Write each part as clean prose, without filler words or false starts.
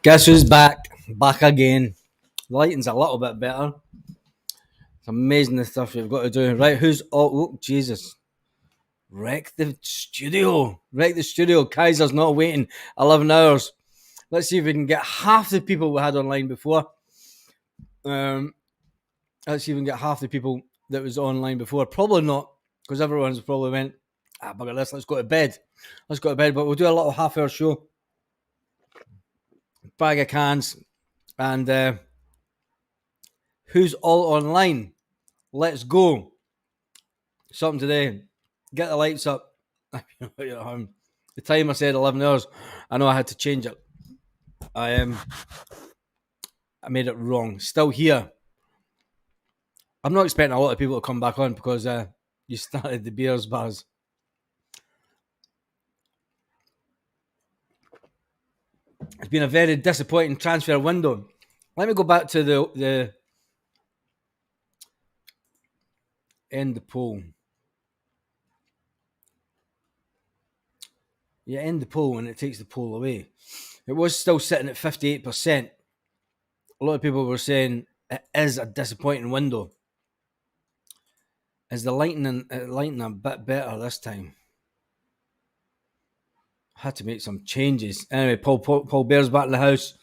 Guess who's back? Back again. The lighting's a little bit better. It's amazing the stuff you've got to do. Right, who's oh Jesus. Wreck the studio. Wreck the studio. Kaiser's not waiting 11 hours. Let's see if we can get half the people we had online before. Let's see if we can get half the people that was online before. Probably not, because everyone's probably went, bugger this, let's go to bed. Let's go to bed, but we'll do a little half-hour show. Bag of cans. And who's all online? Let's go. Something today. Get the lights up. The time I said 11 hours, I know I had to change it. I made it wrong. Still here. I'm not expecting a lot of people to come back on because you started the beers bars. It's been a very disappointing transfer window. Let me go back to the end the poll. You end the poll and it takes the poll away. It was still sitting at 58%. A lot of people were saying it is a disappointing window. Is the lighting a bit better this time? Had to make some changes. Anyway, Paul Bear's back in the house.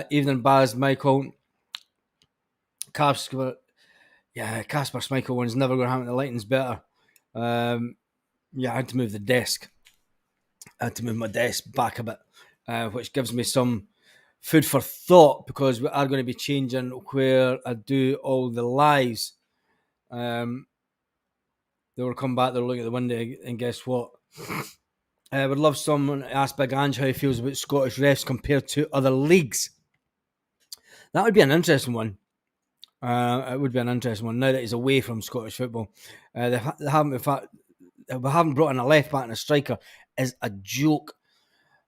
Evening, Baz, Michael. Casper Schmeichel one's never going to happen. The lighting's better. I had to move the desk. I had to move my desk back a bit, which gives me some food for thought because we are going to be changing where I do all the lives. They will come back, they'll look at the window, and guess what? I would love someone to ask Big Ange how he feels about Scottish refs compared to other leagues. That would be an interesting one. It would be an interesting one now that he's away from Scottish football. They haven't, in fact, we haven't brought in a left back and a striker is a joke.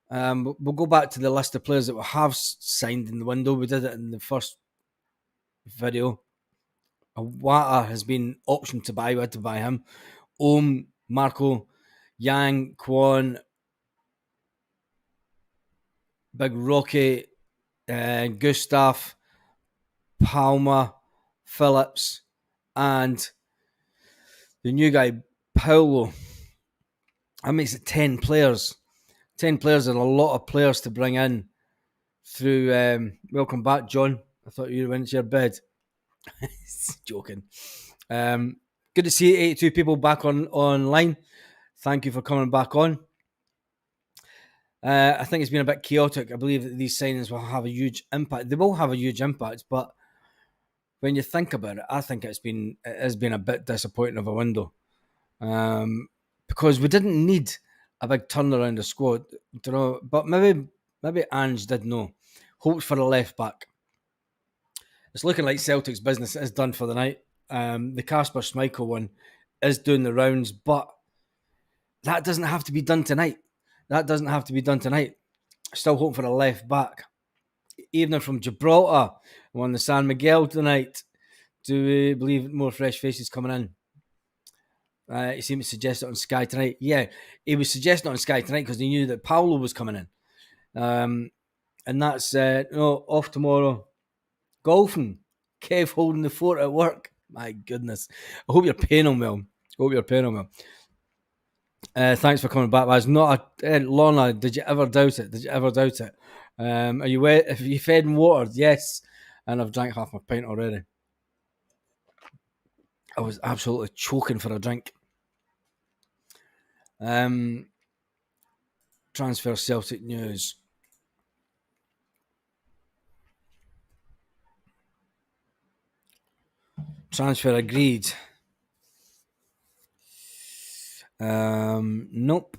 We'll go back to the list of players that we have signed in the window. We did it in the first video. Wata has been optioned to buy. We had to buy him. Marco, Yang, Kwon, Big Rocky, Gustav, Palmer, Phillips, and the new guy, Paulo. That makes it 10 players. 10 players and a lot of players to bring in through. Welcome back, John. I thought you went to your bed. Joking. Good to see 82 people back online. Thank you for coming back on. I think it's been a bit chaotic. I believe that these signings will have a huge impact. They will have a huge impact, but when you think about it, I think it has been a bit disappointing of a window. Because we didn't need a big turnaround of squad, but maybe Ange did know. Hopes for a left back. It's looking like Celtic's business is done for the night. The Casper Schmeichel one is doing the rounds, but that doesn't have to be done tonight. Still hoping for a left back. Evening from Gibraltar. Won the San Miguel tonight. Do we believe more fresh faces coming in? He seemed to suggest it on Sky tonight. Yeah, he was suggesting it on Sky tonight because he knew that Paulo was coming in. And that's off tomorrow. Golfing. Kev holding the fort at work. My goodness. I hope you're paying him well. Thanks for coming back. That's not Lorna, did you ever doubt it? Are you wet? Have you fed and watered? Yes. And I've drank half my pint already. I was absolutely choking for a drink. Transfer Celtic news. Transfer agreed. Nope.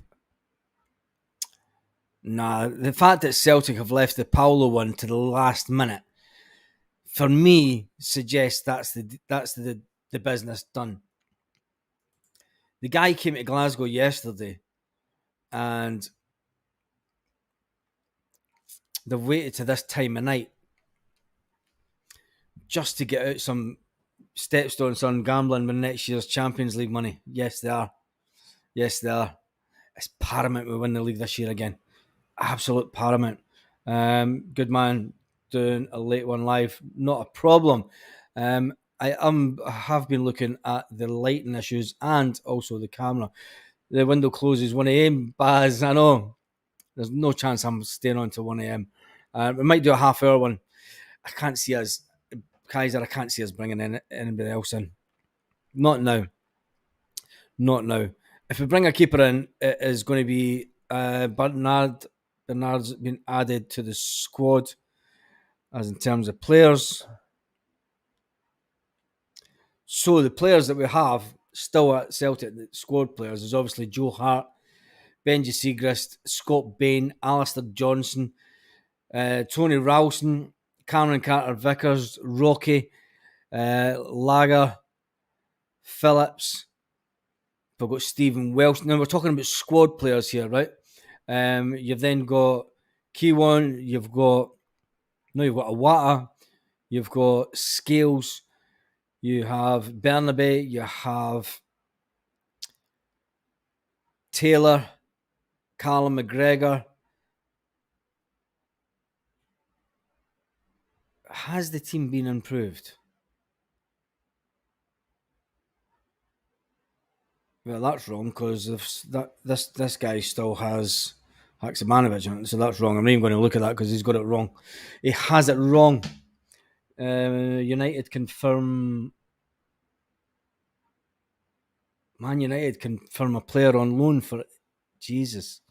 Nah, the fact that Celtic have left the Paulo one to the last minute, for me, suggests that's the business done. The guy came to Glasgow yesterday, and they've waited to this time of night just to get out some stepstones on gambling with next year's Champions League money. Yes, they are. It's paramount we win the league this year again. Absolute paramount. Good man doing a late one live, not a problem. I have been looking at the lighting issues and also the camera. The window closes 1 a.m. Baz, I know. There's no chance I'm staying on till 1 a.m. We might do a half-hour one. I can't see us, Kaiser. I can't see us bringing anybody else in. Not now. Not now. If we bring a keeper in, it is going to be Bernard. Bernard's been added to the squad, as in terms of players. So the players that we have still at Celtic, the squad players, is obviously Joe Hart, Benji Siegrist, Scott Bain, Alistair Johnson, Tony Ralston, Cameron Carter-Vickers, Rocky, Lager, Phillips. We've got Stephen Welsh. Now we're talking about squad players here, right? You've then got Kiwan, you've got Awata, you've got Scales, you have Bernabe, you have Taylor, Callum McGregor. Has the team been improved? Well, that's wrong because this guy still has Haksabanovic on it, so that's wrong. I'm not even going to look at that because he's got it wrong. He has it wrong. United confirm. Man United confirm a player on loan for Jesus.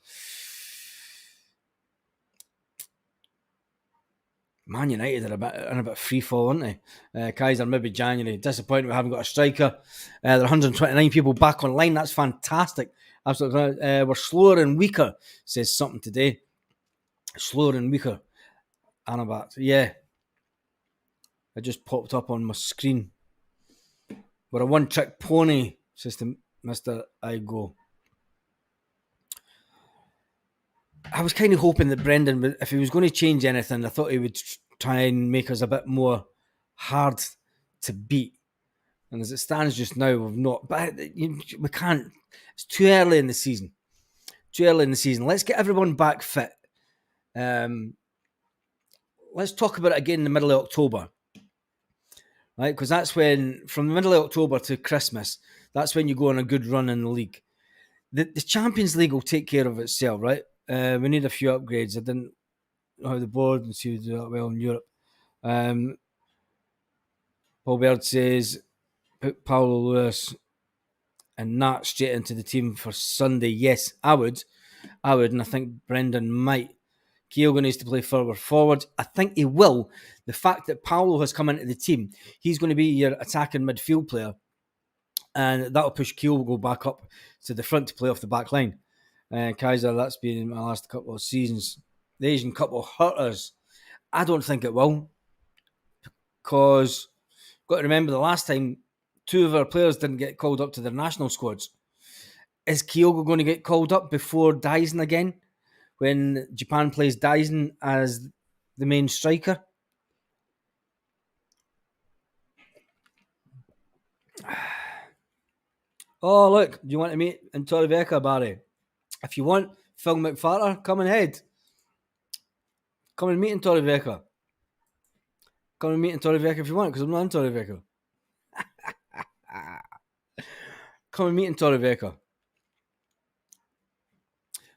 Man United are in a bit free fall, aren't they? Kaiser, maybe January. Disappointed we haven't got a striker. There are 129 people back online. That's fantastic. Absolutely. We're slower and weaker, says something today. Slower and weaker. Anabat. Yeah. It just popped up on my screen. We're a one-trick pony, says Mr. Igo. I was kind of hoping that Brendan, if he was going to change anything, I thought he would try and make us a bit more hard to beat. And as it stands just now, we've not. But we can't. It's too early in the season. Let's get everyone back fit. Let's talk about it again in the middle of October. Right? Because that's when, from the middle of October to Christmas, that's when you go on a good run in the league. The Champions League will take care of itself, right? We need a few upgrades. I didn't know how the board and see who do that well in Europe. Paul Baird says put Paulo Lewis and Nat straight into the team for Sunday. Yes, I would, and I think Brendan might. Kyogo needs to play further forward. I think he will. The fact that Paulo has come into the team, he's going to be your attacking midfield player, and that'll push Kyogo back up to the front to play off the back line. Kaiser, that's been my last couple of seasons. The Asian Cup will hurt us. I don't think it will, because got to remember the last time 2 of our players didn't get called up to their national squads. Is Kyogo going to get called up before Daisen again when Japan plays Daisen as the main striker? Oh, look, do you want to meet in Torrevieja, Barry? If you want, Phil McFarter, come ahead. Come and meet in Torrevieja. Come and meet in Torrevieja if you want, because I'm not in Torrevieja. Come and meet in Torrevieja.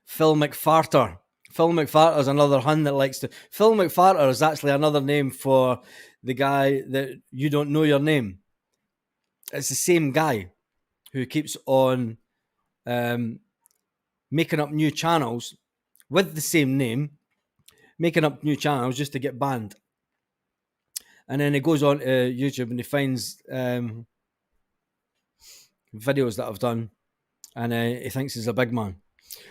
Phil McFarter. Phil McFarter is another Hun that likes to... Phil McFarter is actually another name for the guy that you don't know your name. It's the same guy who keeps on making up new channels with the same name, making up new channels just to get banned. And then he goes on to YouTube and he finds videos that I've done, and he thinks he's a big man.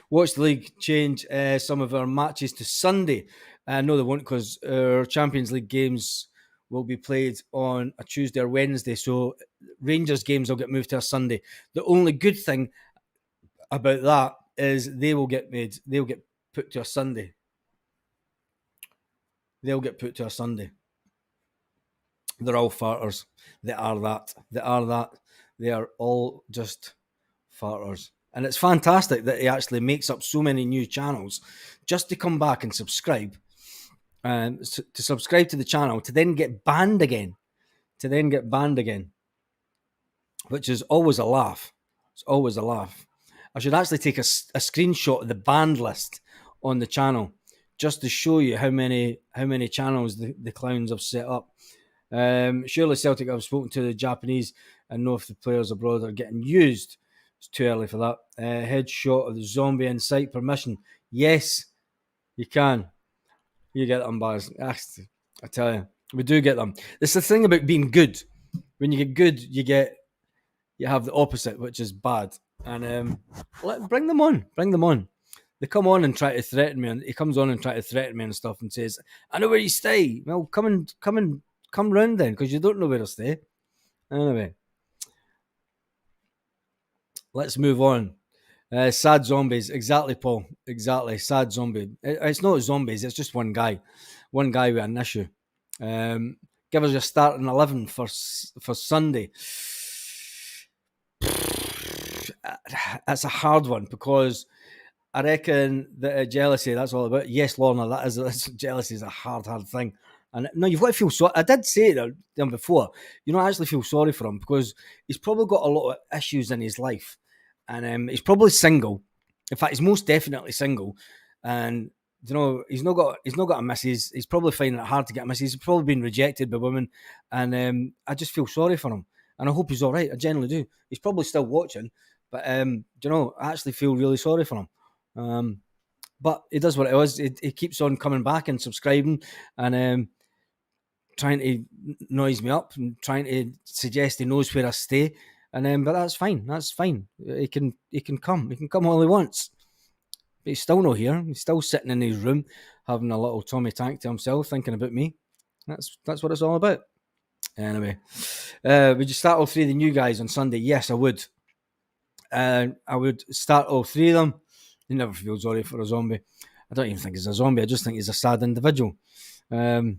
Watch the league change some of our matches to Sunday. No, they won't, because our Champions League games will be played on a Tuesday or Wednesday, so Rangers games will get moved to a Sunday. The only good thing about that is they'll get put to a Sunday. They'll get put to a Sunday. They're all farters. They are that. They are all just farters. And it's fantastic that he actually makes up so many new channels just to come back and subscribe to subscribe to the channel, to then get banned again, which is always a laugh. It's always a laugh. I should actually take a screenshot of the banned list on the channel just to show you how many channels the clowns have set up. Surely Celtic have spoken to the Japanese and know if the players abroad are getting used. It's too early for that. Headshot of the zombie in sight permission. Yes, you can. You get them, bars. I tell you, we do get them. It's the thing about being good. When you get good, you have the opposite, which is bad. And bring them on. They come on and try to threaten me, and he comes on and try to threaten me and stuff, and says, "I know where you stay." Well, come round then, because you don't know where to stay. Anyway, let's move on. Sad zombies, exactly, Paul. Exactly, sad zombie. It's not zombies. It's just one guy with an issue. Give us your starting 11 for Sunday. That's a hard one because I reckon that jealousy, that's all about. Yes, Lorna, that's jealousy is a hard thing. And no, you've got to feel sorry. I did say it before. You know, I actually feel sorry for him because he's probably got a lot of issues in his life. And he's probably single. In fact, he's most definitely single. And, you know, he's not got a missus. He's probably finding it hard to get a missus. He's probably been rejected by women. And I just feel sorry for him. And I hope he's all right. I genuinely do. He's probably still watching. But, you know, I actually feel really sorry for him. But he does what it was. He keeps on coming back and subscribing and trying to noise me up and trying to suggest he knows where I stay. And but that's fine. He can come. He can come all he wants. But he's still not here. He's still sitting in his room having a little Tommy Tank to himself, thinking about me. That's what it's all about. Anyway, would you start all three of the new guys on Sunday? Yes, I would. I would start all three of them. You never feel sorry for a zombie. I don't even think he's a zombie. I just think he's a sad individual. You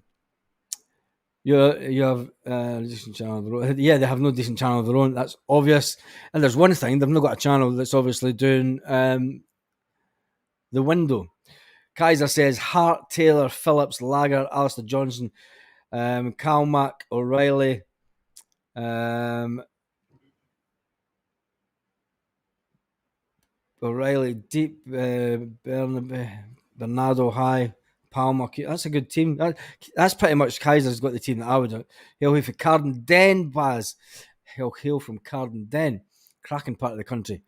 have a decent channel of their own. Yeah, they have no decent channel of their own. That's obvious. And there's one thing, they've not got a channel that's obviously doing the window. Kaiser says Hart, Taylor, Phillips, Lager, Alistair Johnson, Calmack, O'Reilly, Deep, Bernardo High, Palmer. That's a good team. That's pretty much Kaiser's got the team that I would do. Hail from Carden Den, Baz. Hail from Carden Den. Cracking part of the country.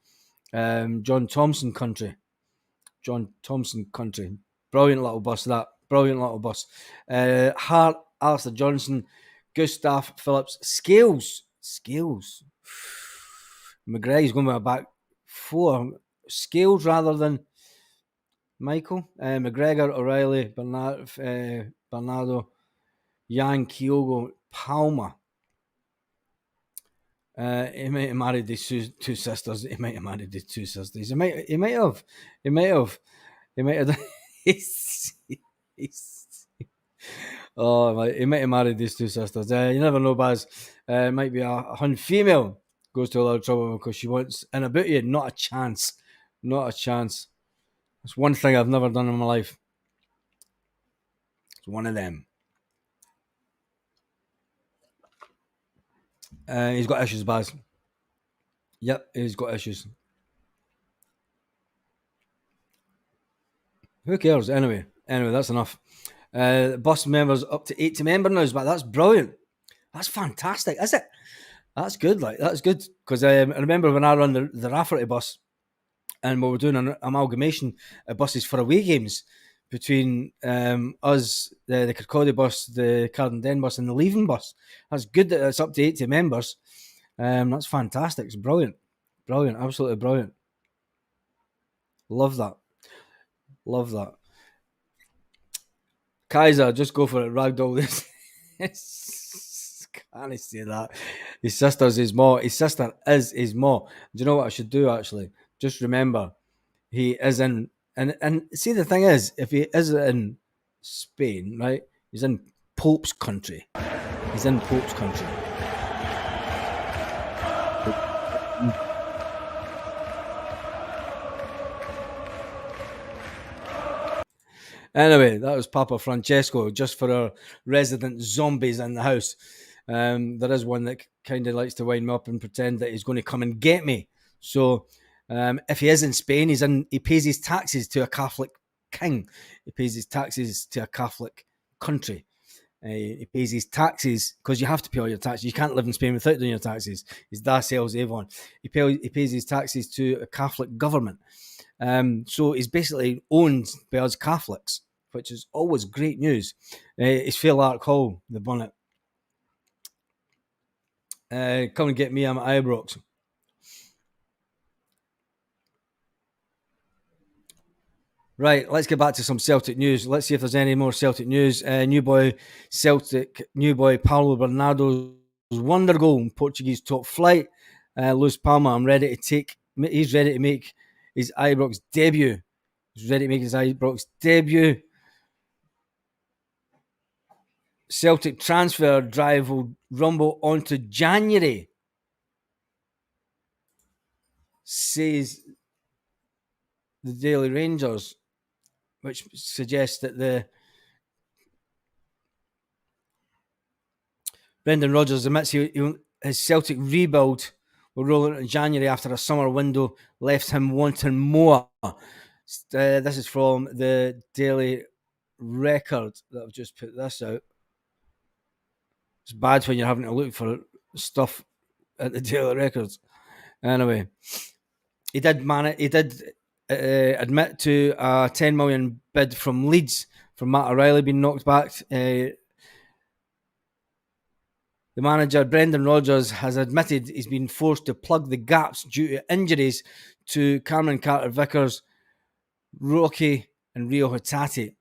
John Thompson country. Brilliant little bus, that. Brilliant little bus. Hart, Alistair Johnson, Gustav, Phillips, Scales. McGregor's going with a back four. Scales rather than Michael. McGregor, O'Reilly, Bernardo, Yang, Kyogo, Palmer. He might have married these two sisters. He might have. He might have. Oh, he might have married these two sisters. You never know, Baz. Might be a Hun female goes to a lot of trouble because she wants in about you. Not a chance. It's one thing I've never done in my life. It's one of them. He's got issues, Baz. Yep, he's got issues. Who cares? Anyway, that's enough. Bus members up to 80 member now, but that's brilliant. That's fantastic, is it? That's good. That's good because I remember when I run the Rafferty bus, and we were doing an amalgamation of buses for away games between us, the Kirkcaldy bus, the Carden Den bus, and the Leaving bus. That's good that it's up to 80 members. That's fantastic. It's brilliant. Absolutely brilliant. Love that. Kaiser, just go for it. Ragdoll this. Can't say that. His sister is his ma. Do you know what I should do, actually? Just remember, he is in... And see, the thing is, if he is in Spain, right, he's in Pope's country. Anyway, that was Papa Francesco, just for our resident zombies in the house. There is one that kind of likes to wind me up and pretend that he's going to come and get me. So, if he is in Spain, he pays his taxes to a Catholic king. He pays his taxes to a Catholic country. He pays his taxes because you have to pay all your taxes. You can't live in Spain without doing your taxes. It's da sales Avon. He pays his taxes to a Catholic government. So he's basically owned by us Catholics, which is always great news. It's Phillips Hall, the bonnet. Come and get me, I'm at Ibrox. Right, let's get back to some Celtic news. Let's see if there's any more Celtic news. New boy Paulo Bernardo's wonder goal in Portuguese top flight. Luis Palma, he's ready to make his Ibrox debut. He's ready to make his Ibrox debut. Celtic transfer drive will rumble onto January, says the Daily Rangers, which suggests that the Brendan Rodgers admits his Celtic rebuild will roll into January after a summer window left him wanting more. This is from the Daily Record that I've just put this out. It's bad when you're having to look for stuff at the Daily Records. Anyway, he did admit to a 10 million bid from Leeds for Matt O'Reilly being knocked back. The manager, Brendan Rodgers, has admitted he's been forced to plug the gaps due to injuries to Cameron Carter-Vickers, Rocky and Rio Hatate,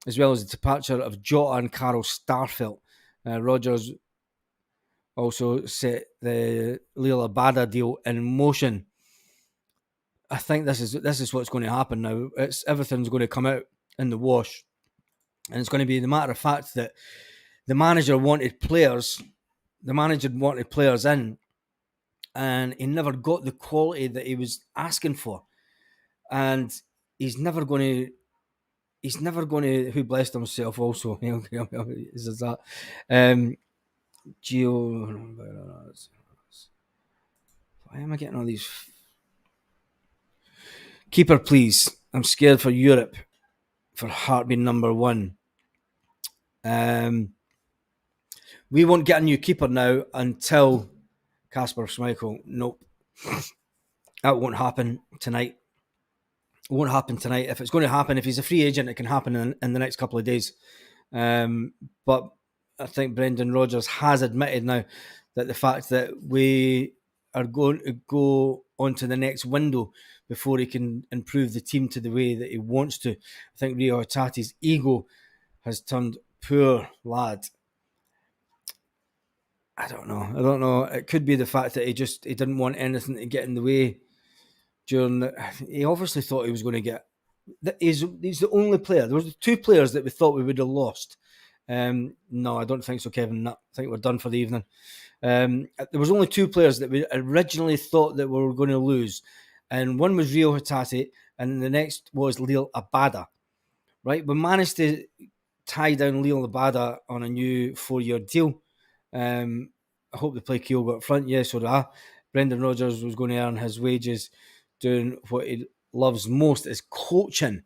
as well as the departure of Jota and Carl Starfelt. Rodgers also set the Lil Abada deal in motion. I think this is what's going to happen now. Everything's going to come out in the wash, and it's going to be the matter of fact that the manager wanted players in, and he never got the quality that he was asking for, and he's never going to. Who blessed himself also? Is that Gio? Why am I getting all these? Keeper, please. I'm scared for Europe, for heartbeat number one. We won't get a new keeper now until Kasper Schmeichel. Nope. That won't happen tonight. It won't happen tonight. If it's going to happen, if he's a free agent, it can happen in the next couple of days. But I think Brendan Rodgers has admitted now that the fact that we are going to go on to the next window before he can improve the team to the way that he wants to. I think Rio Hatate's ego has turned poor lad. I don't know. It could be the fact that he didn't want anything to get in the way he obviously thought he was going to get. He's the only player. There was two players that we thought we would have lost. No, I don't think so, Kevin. No, I think we're done for the evening. There was only two players that we originally thought that we were going to lose, and one was Rio Hatate, and the next was Lil Abada. Right, we managed to tie down Lil Abada on a new 4-year deal. I hope they play Kyogo up front. Yes, so do I. Brendan Rodgers was going to earn his wages doing what he loves most, is coaching.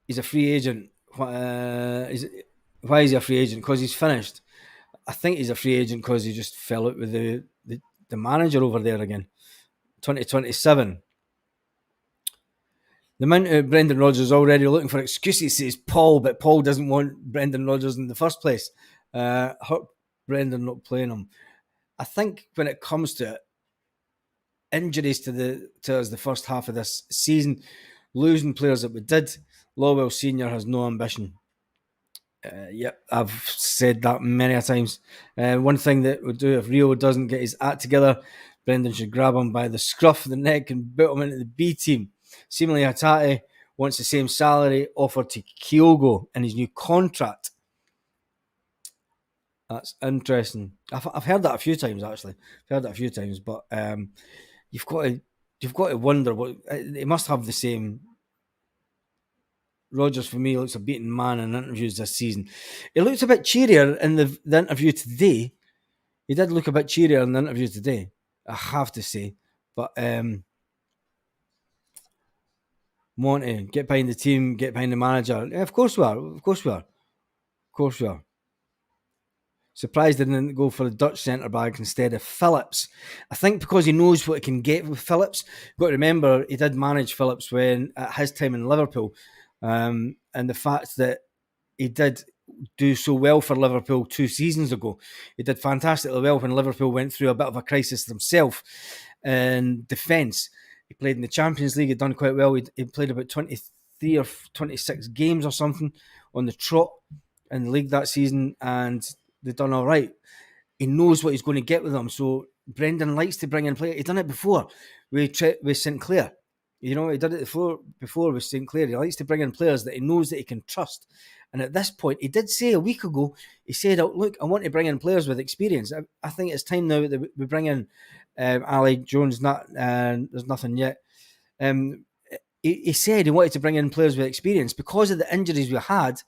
He's a free agent. Why is he a free agent? Because he's finished. I think he's a free agent because he just fell out with the manager over there again. 2027. The amount of Brendan Rodgers is already looking for excuses, says Paul, but Paul doesn't want Brendan Rodgers in the first place. Hurt Brendan not playing him. I think when it comes to it, injuries to us the first half of this season, losing players that we did, Lowell Senior has no ambition. Yep, I've said that many a times. One thing that would do if Rio doesn't get his act together, Brendan should grab him by the scruff of the neck and boot him into the B team. Seemingly, Hatate wants the same salary offered to Kyogo in his new contract. That's interesting. I've heard that a few times, actually. But you've got to you've got to wonder what they must have the same. Rodgers for me looks a beaten man in interviews this season. He looks a bit cheerier in the interview today. He did look a bit cheerier in the interview today, I have to say. But Monty, get behind the team, get behind the manager. Yeah, of course we are. Of course we are. Of course we are. Surprised they didn't go for the Dutch centre back instead of Phillips. I think because he knows what he can get with Phillips. You've got to remember he did manage Phillips when at his time in Liverpool, and the fact that he did do so well for Liverpool 2 seasons ago. He did fantastically well when Liverpool went through a bit of a crisis themselves in defence. He played in the Champions League. He'd done quite well. He played about 23 or 26 games or something on the trot in the league that season, and they've done all right. He knows what he's going to get with them. So Brendan likes to bring in players. He's done it before with St. Clair. You know, he did it before with St. Clair. He likes to bring in players that he knows that he can trust. And at this point, he did say a week ago, he said, oh, look, I want to bring in players with experience. I think it's time now that we bring in Ali Jones. There's nothing yet. He said he wanted to bring in players with experience. Because of the injuries we had,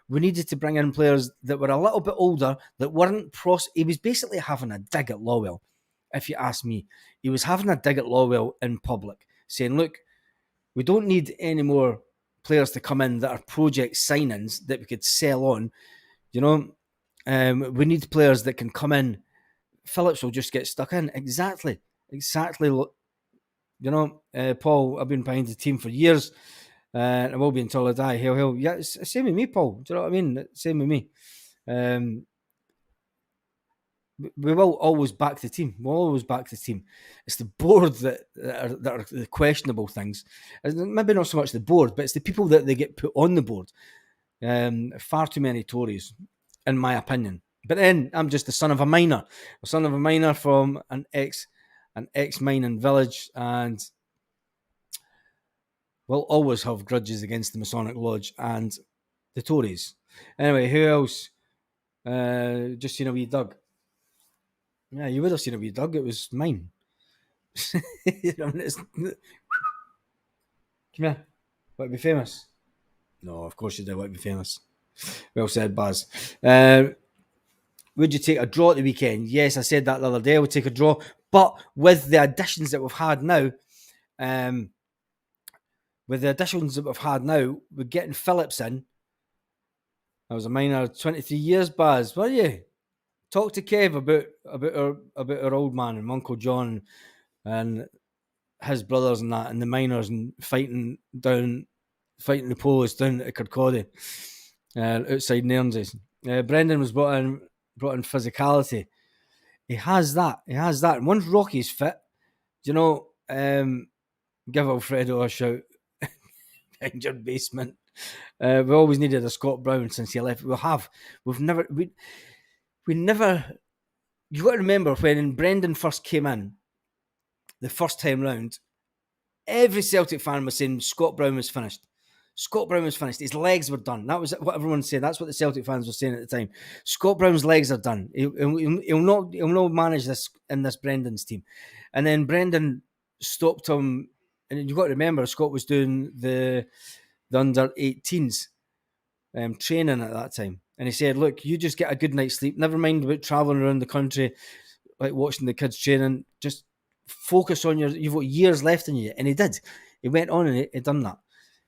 we needed to bring in players that were a little bit older, that weren't He was basically having a dig at Lawwell, if you ask me. He was having a dig at Lawwell in public, saying, look, we don't need any more players to come in that are project signings that we could sell on. You know, we need players that can come in. Phillips will just get stuck in. Exactly. You know, Paul, I've been behind the team for years. I will be until I die. Hell. Yeah, it's the same with me, Paul. Do you know what I mean? Same with me. We will always back the team. We'll always back the team. It's the board that are the questionable things. Maybe not so much the board, but it's the people that they get put on the board. Far too many Tories, in my opinion. But then I'm just the son of a miner from an ex mining village, and we'll always have grudges against the Masonic Lodge and the Tories. Anyway, who else? Just seen a wee Doug. Yeah, you would have seen a wee Doug. It was mine. Come here. Want to be famous? No, of course you do. Want to be famous. Well said, Baz. Would you take a draw at the weekend? Yes, I said that the other day. I would take a draw. But with the additions that we've had now, we're getting Phillips in. I was a minor 23 years, Baz. Were you? Talk to Kev about our old man and Uncle John and his brothers and that, and the miners, and fighting the Polish down at Kirkcaldy, outside Nairnsies. Brendan was brought in physicality. He has that. And once Rocky's fit, give Alfredo a shout. Injured basement. We always needed a Scott Brown since he left. We've never. You got to remember when Brendan first came in, the first time round, every Celtic fan was saying Scott Brown was finished. His legs were done. That was what everyone said. That's what the Celtic fans were saying at the time. Scott Brown's legs are done. He'll not manage this in this Brendan's team. And then Brendan stopped him. And you've got to remember, Scott was doing the under-18s training at that time. And he said, look, you just get a good night's sleep. Never mind about travelling around the country, like watching the kids training. Just focus on you've got years left in you. And he did. He went on and he done that.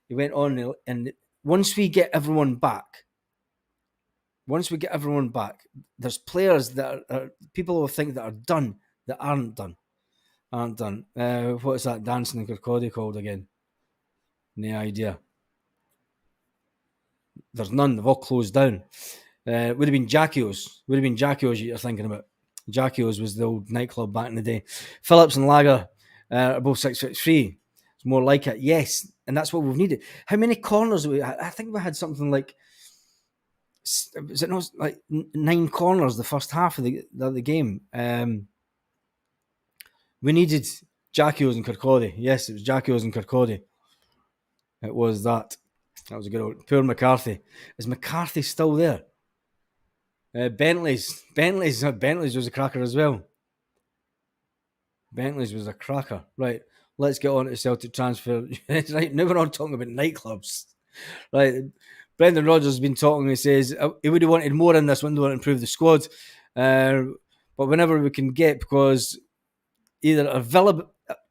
He went on, and once we get everyone back, there's players that are people will think that are done that aren't done. What is that dancing in Kirkcaldy called again? No idea. There's none. They've all closed down. Would have been Jackios. You're thinking about. Jackios was the old nightclub back in the day. Phillips and Lager are both 6'3". It's more like it. Yes, and that's what we've needed. How many corners? I think we had something like, was it not like 9 corners the first half of the game? We needed Jackios and Kirkcaldy. Yes, it was Jackios and Kirkcaldy. It was that. That was a good old. Poor McCarthy. Is McCarthy still there? Bentley's was a cracker as well. Bentley's was a cracker. Right, let's get on to Celtic transfer. Right, now we're on talking about nightclubs. Right, Brendan Rodgers has been talking. He says he would have wanted more in this window to improve the squad, but whenever we can get, because either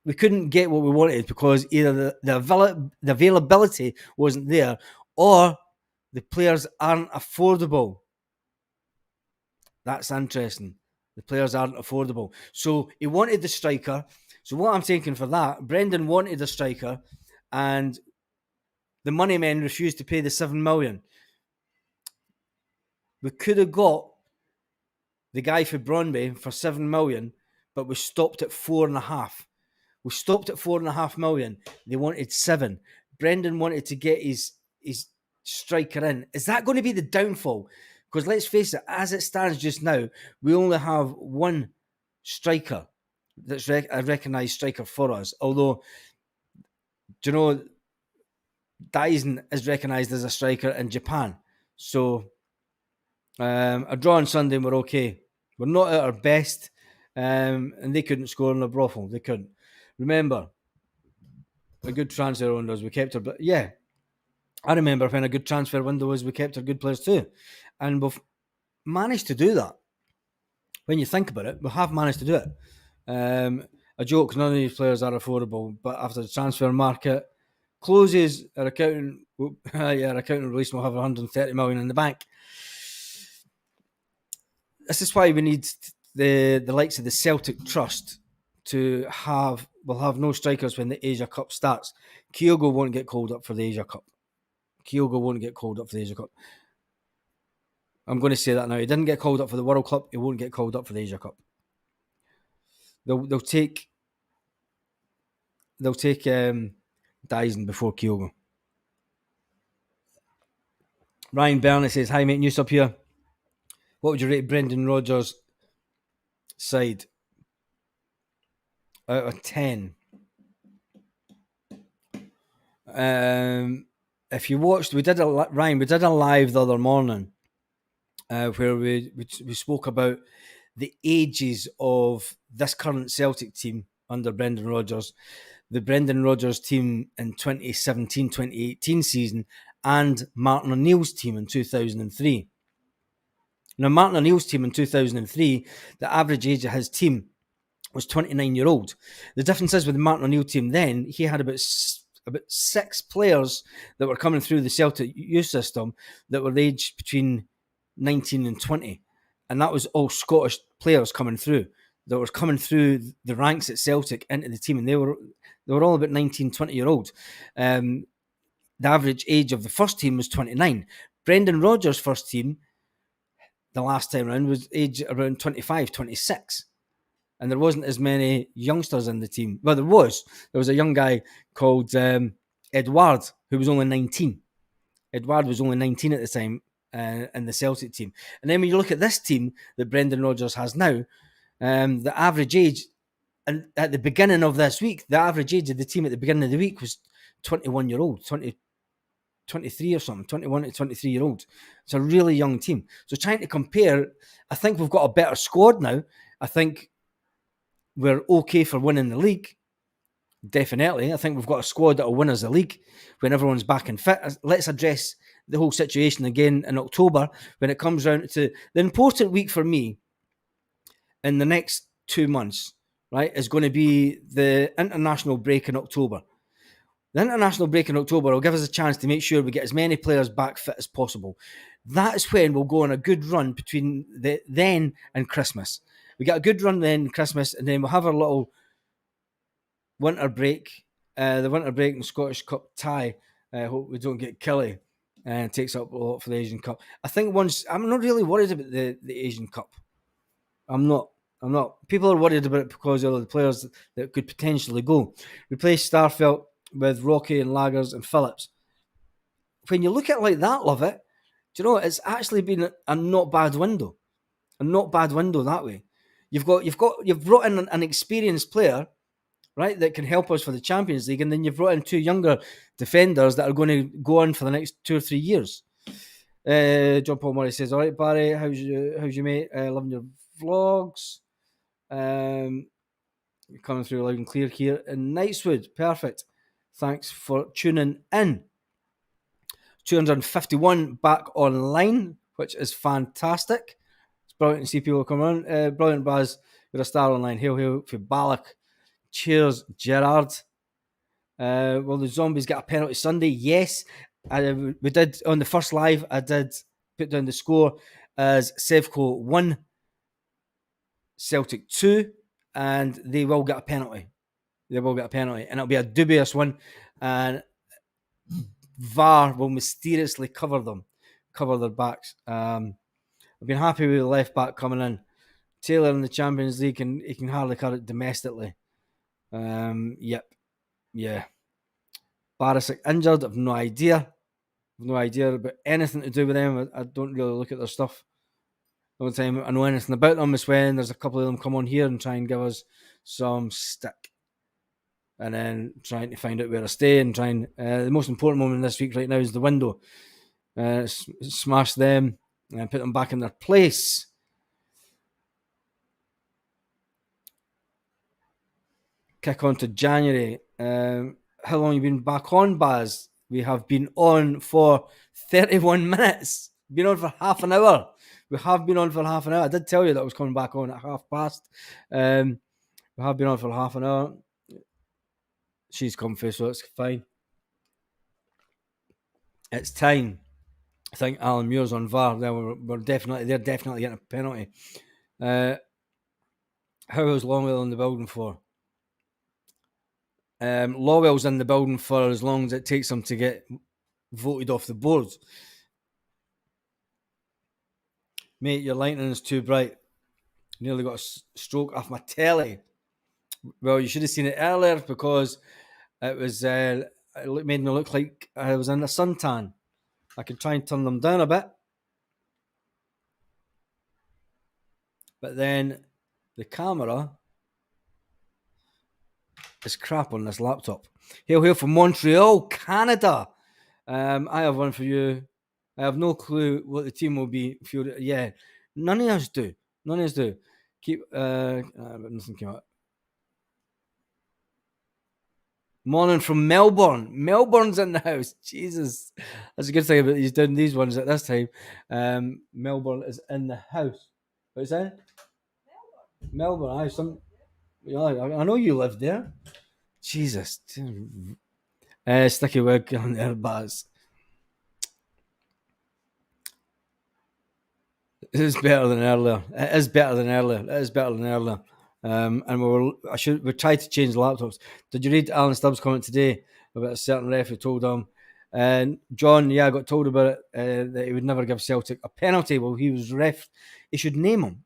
we couldn't get what we wanted because either the availability wasn't there, or the players aren't affordable. That's interesting. The players aren't affordable. So he wanted the striker. So what I'm thinking for that, Brendan wanted a striker, and the money men refused to pay the 7 million. We could have got the guy for Brøndby for 7 million, but we stopped at 4.5. We stopped at 4.5 million. They wanted 7. Brendan wanted to get his striker in. Is that going to be the downfall? Because let's face it, as it stands just now, we only have one striker that's a recognised striker for us. Although, do you know, Dyson is recognised as a striker in Japan. So a draw on Sunday, we're okay. We're not at our best, and they couldn't score in the brothel. They couldn't. Remember, a good transfer windows, we kept our... Yeah, I remember when a good transfer window was, we kept our good players too. And we've managed to do that. When you think about it, we have managed to do it. A joke, none of these players are affordable, but after the transfer market closes, our accountant release will have 130 million in the bank. This is why we need the likes of the Celtic Trust to have... We'll have no strikers when the Asia Cup starts. Kyogo won't get called up for the Asia Cup. I'm going to say that now. He didn't get called up for the World Cup. He won't get called up for the Asia Cup. They'll take Dyson before Kyogo. Ryan Burnley says, "Hi mate, news up here. What would you rate Brendan Rodgers' side out of 10? If you watched, we did a live the other morning where we spoke about the ages of this current Celtic team under Brendan Rodgers, the Brendan Rodgers team in 2017-2018 season, and Martin O'Neill's team in 2003. Now, Martin O'Neill's team in 2003, the average age of his team was 29-year-old. The difference is with the Martin O'Neill team then, he had about 6 players that were coming through the Celtic youth system that were aged between 19 and 20. And that was all Scottish players coming through that were coming through the ranks at Celtic into the team. And they were all about 19, 20-year-old. The average age of the first team was 29. Brendan Rodgers' first team, the last time around, was age around 25, 26. And there wasn't as many youngsters in the team. Well, there was. There was a young guy called Edouard, who was only 19. Edouard was only 19 at the time in the Celtic team. And then when you look at this team that Brendan Rodgers has now, the average age, and at the beginning of this week, the average age of the team at the beginning of the week was 21-year-old, 23 or something, 21 to 23-year-old. It's a really young team. So trying to compare, I think we've got a better squad now. I think we're okay for winning the league. Definitely. I think we've got a squad that will win us the league when everyone's back and fit. Let's address the whole situation again in October when it comes round to the important week for me in the next 2 months, right, is going to be the international break in October. The international break in October will give us a chance to make sure we get as many players back fit as possible. That's when we'll go on a good run between then and Christmas. We get a good run then Christmas, and then we'll have our little winter break. The winter break and Scottish Cup tie. I hope we don't get Killy and takes up a lot for the Asian Cup. I think I'm not really worried about the Asian Cup. I'm not. People are worried about it because of the players that could potentially go. Replace Starfelt with Rocky and Lagers and Phillips. When you look at it like that, love it. Do you know, it's actually been a not bad window. A not bad window that way. You've brought in an experienced player, right, that can help us for the Champions League, and then you've brought in 2 younger defenders that are going to go on for the next 2 or 3 years. John Paul Murray says, "All right, Barry, how's your mate? Loving your vlogs. coming through loud and clear here in Knightswood. Perfect. Thanks for tuning in. 251 back online, which is fantastic. It's brilliant to see people come on. Brilliant, Baz. You're a star online. Hail, hail for Balak. Cheers, Gerard. Will the Zombies get a penalty Sunday? Yes. We did on the first live. I did put down the score as Sevco 1, Celtic 2, and they will get a penalty. They will get a penalty, and it'll be a dubious one. And VAR will mysteriously cover their backs. I've been happy with the left back coming in. Taylor in the Champions League, he can hardly cut it domestically. Yep. Yeah. Barisic injured. I've no idea. About anything to do with them. I don't really look at their stuff. The only time I know anything about them is when there's a couple of them come on here and try and give us some stick. And then trying to find out where to stay and trying. The most important moment this week right now is the window. Smash them and put them back in their place. Kick on to January. How long have you been back on, Baz? We have been on for 31 minutes. Been on for half an hour. We have been on for half an hour. I did tell you that I was coming back on at past. We have been on for half an hour. She's comfy, so it's fine. It's time. I think Alan Muir's on VAR. They're definitely getting a penalty. How was Longwell in the building for? Lawwell's in the building for as long as it takes him to get voted off the board. Mate, your lightning is too bright. Nearly got a stroke off my telly. Well, you should have seen it earlier because it was it made me look like I was in a suntan. I can try and turn them down a bit. But then the camera is crap on this laptop. Hail from Montreal, Canada. I have one for you. I have no clue what the team will be. Yeah, none of us do. Keep nothing came out. Morning from Melbourne. Melbourne's in the house. Jesus, that's a good thing about he's doing these ones at this time. Melbourne is in the house. What is that? Melbourne. I know you live there. Jesus. Sticky wig on there, Baz. It is better than earlier. And we tried to change the laptops. Did you read Alan Stubbs' comment today about a certain ref who told him? And John, I got told about it that he would never give Celtic a penalty. Well, he was ref. He should name him.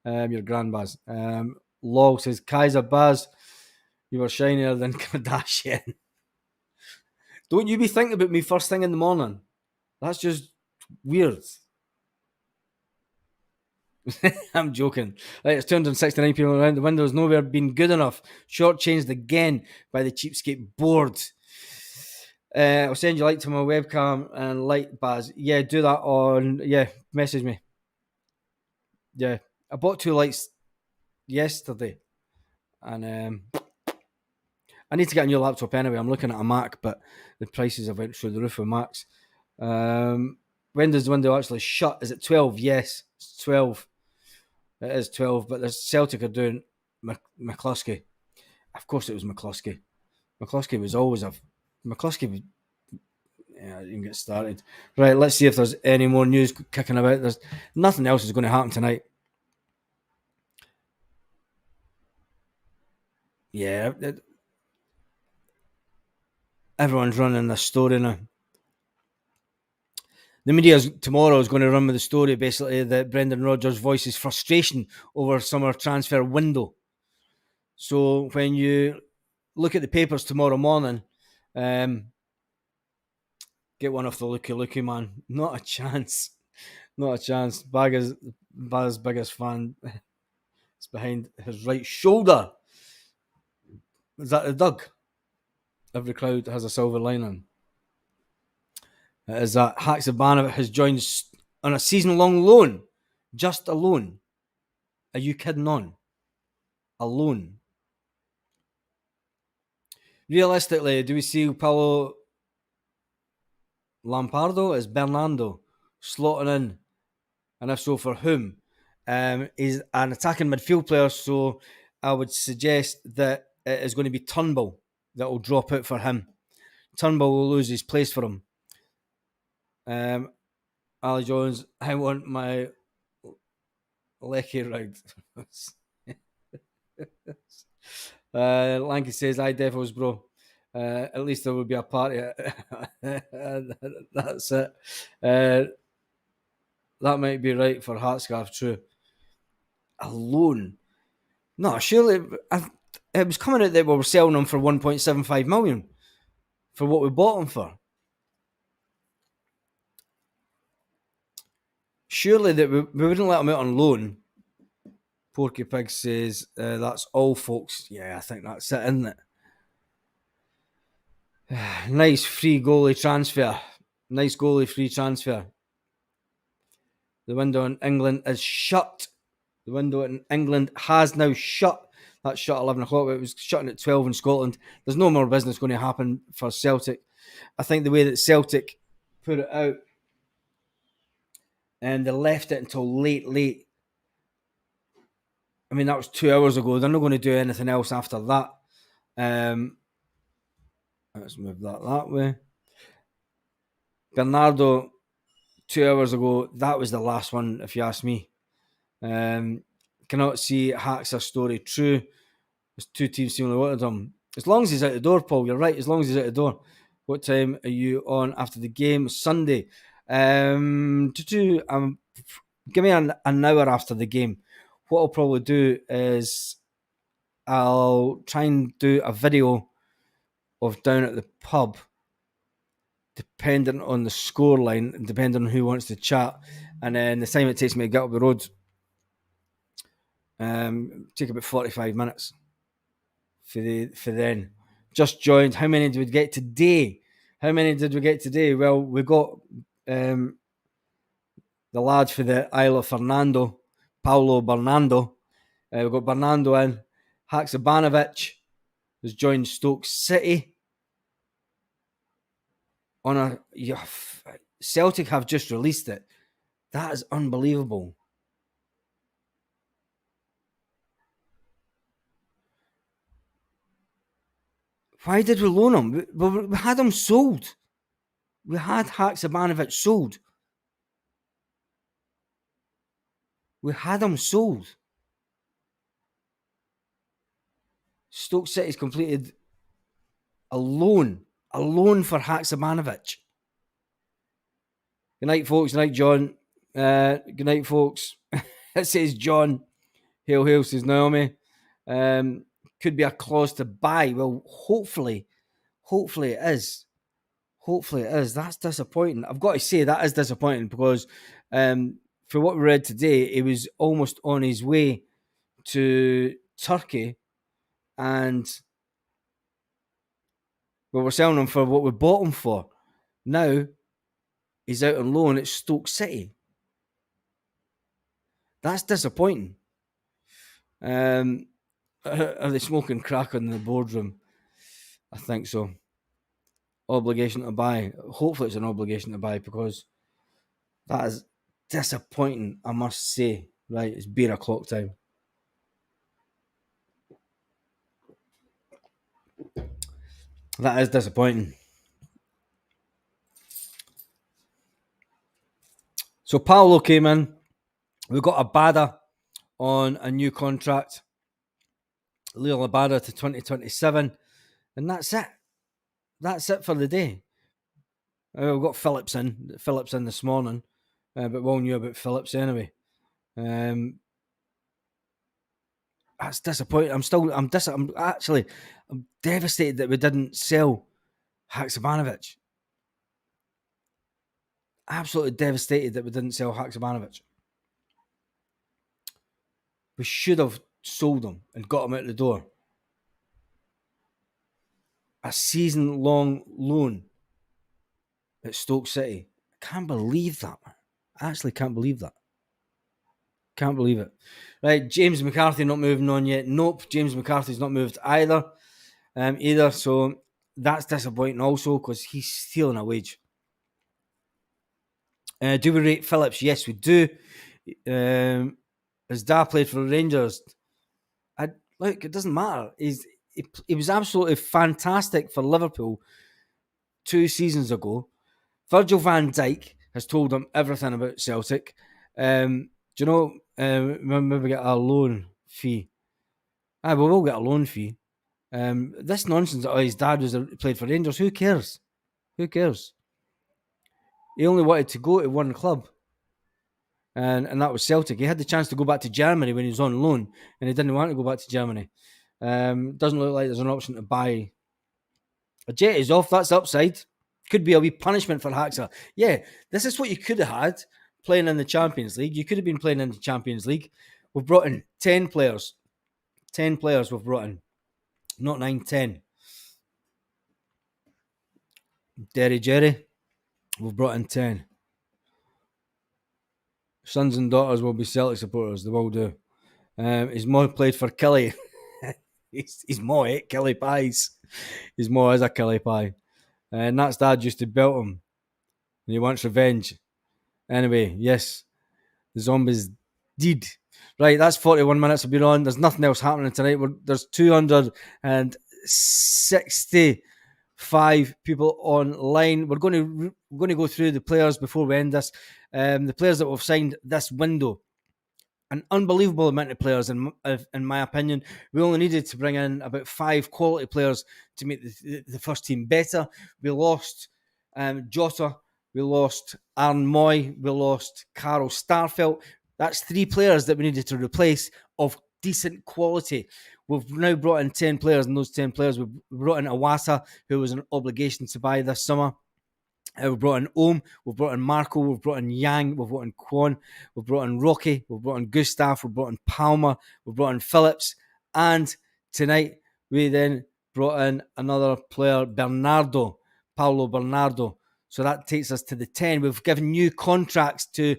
Your grand Baz. Lol says Kaiser Baz, you were shinier than Kardashian. Don't you be thinking about me first thing in the morning. That's just weird. I'm joking. Right, it's 269 people around. The window's nowhere been good enough. Shortchanged again by the cheapskate board. I'll send you a link to my webcam and light, Baz. Yeah, do that on. Yeah, message me. Yeah, I bought 2 lights yesterday, and I need to get a new laptop anyway. I'm looking at a Mac, but the prices have went through the roof of Macs. When does the window actually shut? Is it 12? Yes, it's 12. It is 12, but the Celtic are doing McCluskey. Of course it was McCluskey. McCluskey was always yeah, you can get started. Right, let's see if there's any more news kicking about. There's nothing else is going to happen tonight. Yeah, everyone's running this story now. The media tomorrow is going to run with the story, basically, that Brendan Rodgers voices frustration over summer transfer window. So when you look at the papers tomorrow morning, get one off the looky man. Not a chance. Bag's biggest fan is behind his right shoulder. Is that the Doug? Every cloud has a silver lining. It is that Haksabanovic has joined on a season-long loan. Just a loan. Are you kidding on? alone. Realistically, do we see Paulo Lampardo as Bernardo slotting in? And if so, for whom? He's an attacking midfield player, so I would suggest that it is going to be Turnbull that will drop out for him. Turnbull will lose his place for him. Ali Jones, I want my Lecky round. Lanky says, "I Devils, bro. At least there will be a party." That's it. That might be right for Heartscarf, true. Alone. No, surely it was coming out that we were selling them for 1.75 million for what we bought them for. Surely that we wouldn't let them out on loan. Porky Pig says, that's all, folks. Yeah, I think that's it, isn't it? Nice free goalie transfer. Nice goalie free transfer. The window in England is shut. The window in England has now shut. That's shut at 11 o'clock. It was shutting at 12 in Scotland. There's no more business going to happen for Celtic. I think the way that Celtic put it out, and they left it until late. I mean, that was 2 hours ago. They're not going to do anything else after that. Let's move that way. Bernardo, 2 hours ago, that was the last one, if you ask me. Cannot see Hack's story true. There's two teams seemingly wanted him. As long as he's out the door, Paul, you're right. As long as he's out the door. What time are you on after the game? Sunday. Give me an hour after the game. What I'll probably do is I'll try and do a video of down at the pub, depending on the scoreline and depending on who wants to chat. And then the time it takes me to get up the road, take about 45 minutes for then. Just joined. How many did we get today? Well, we got the lad for the Isle of Fernando, Paulo Bernardo. We've got Bernardo in. Haksabanovic has joined Stoke City. Celtic have just released it. That is unbelievable. Why did we loan him? We had him sold. We had Haksabanovic sold. We had him sold. Stoke City's completed a loan for Haksabanovic. Good night, folks. Good night, John. Good night, folks. It says John. Hail, says Naomi. Could be a clause to buy. Well, hopefully it is. That's disappointing. I've got to say that is disappointing because for what we read today, he was almost on his way to Turkey, and we were selling him for what we bought him for. Now he's out on loan at Stoke City. That's disappointing. Are they smoking crack in the boardroom? I think so. Obligation to buy. Hopefully it's an obligation to buy because that is disappointing, I must say. Right, it's beer o'clock time. That is disappointing. So Paolo came in. We got a Abada on a new contract. Leo Abada to 2027. And that's it. That's it for the day. We've got Phillips in this morning. But we all knew about Phillips anyway. That's disappointing. I'm devastated that we didn't sell Haksabanovic. Absolutely devastated that we didn't sell Haksabanovic. We should have sold him and got him out the door. A season-long loan at Stoke City. I can't believe that, man. I actually can't believe that. Can't believe it. Right, James McCarthy not moving on yet. Nope, James McCarthy's not moved either. So that's disappointing also because he's stealing a wage. Do we rate Phillips? Yes, we do. His dad played for the Rangers. Look, it doesn't matter. He was absolutely fantastic for Liverpool 2 seasons ago. Virgil van Dijk has told him everything about Celtic. Do you know, maybe get a loan fee? We will get a loan fee. This nonsense that his dad played for Rangers, who cares? Who cares? He only wanted to go to one club. And that was Celtic. He had the chance to go back to Germany when he was on loan, and he didn't want to go back to Germany. Doesn't look like there's an option to buy. A jet is off. That's upside. Could be a wee punishment for Haxa. Yeah, this is what you could have had playing in the Champions League. You could have been playing in the Champions League. We've brought in 10 players. 10 players we've brought in. Not 9, 10. Derry Jerry, we've brought in 10. Sons and daughters will be Celtic supporters. They will do. His mom played for Killie. His mom ate Killie pies. His mom is a Killie pie. And that's dad used to belt him. And he wants revenge. Anyway, yes, the zombies did. Right, that's 41 minutes we've been on. There's nothing else happening tonight. There's 265 people online. We're going to go through the players before we end this. The players that we've signed this window. An unbelievable amount of players, in my opinion. We only needed to bring in about 5 quality players to make the first team better. We lost Jota. We lost Aaron Moy. We lost Carl Starfelt. That's 3 players that we needed to replace of decent quality. We've now brought in 10 players, and those 10 players, we brought in Awasa, who was an obligation to buy this summer. We've brought in Ohm, we've brought in Marco, we've brought in Yang, we've brought in Kwon, we've brought in Rocky, we've brought in Gustav, we've brought in Palmer, we've brought in Phillips, and tonight we then brought in another player, Paulo Bernardo. So that takes us to the 10. We've given new contracts to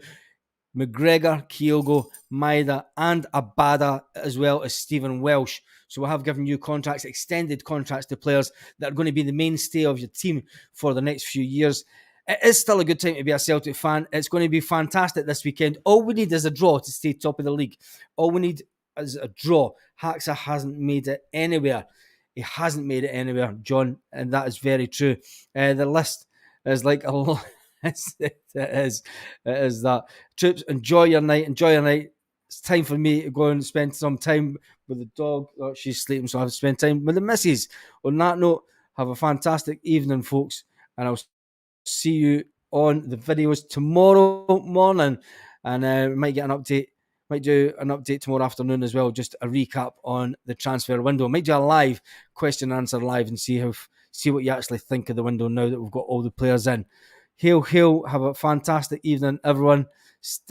McGregor, Kyogo, Maeda, and Abada, as well as Stephen Welsh. So we have given new contracts, extended contracts to players that are going to be the mainstay of your team for the next few years. It is still a good time to be a Celtic fan. It's going to be fantastic this weekend. All we need is a draw to stay top of the league. All we need is a draw. Haxa hasn't made it anywhere. He hasn't made it anywhere, John, and that is very true. The list is like a lot. It is that. Troops, enjoy your night. It's time for me to go and spend some time with the dog. Oh, she's sleeping, so I have to spend time with the missus. On that note, have a fantastic evening, folks, and I'll see you on the videos tomorrow morning, and we might get an update. Might do an update tomorrow afternoon as well, just a recap on the transfer window. Might do a live question and answer live and see what you actually think of the window now that we've got all the players in. Hail, have a fantastic evening, everyone.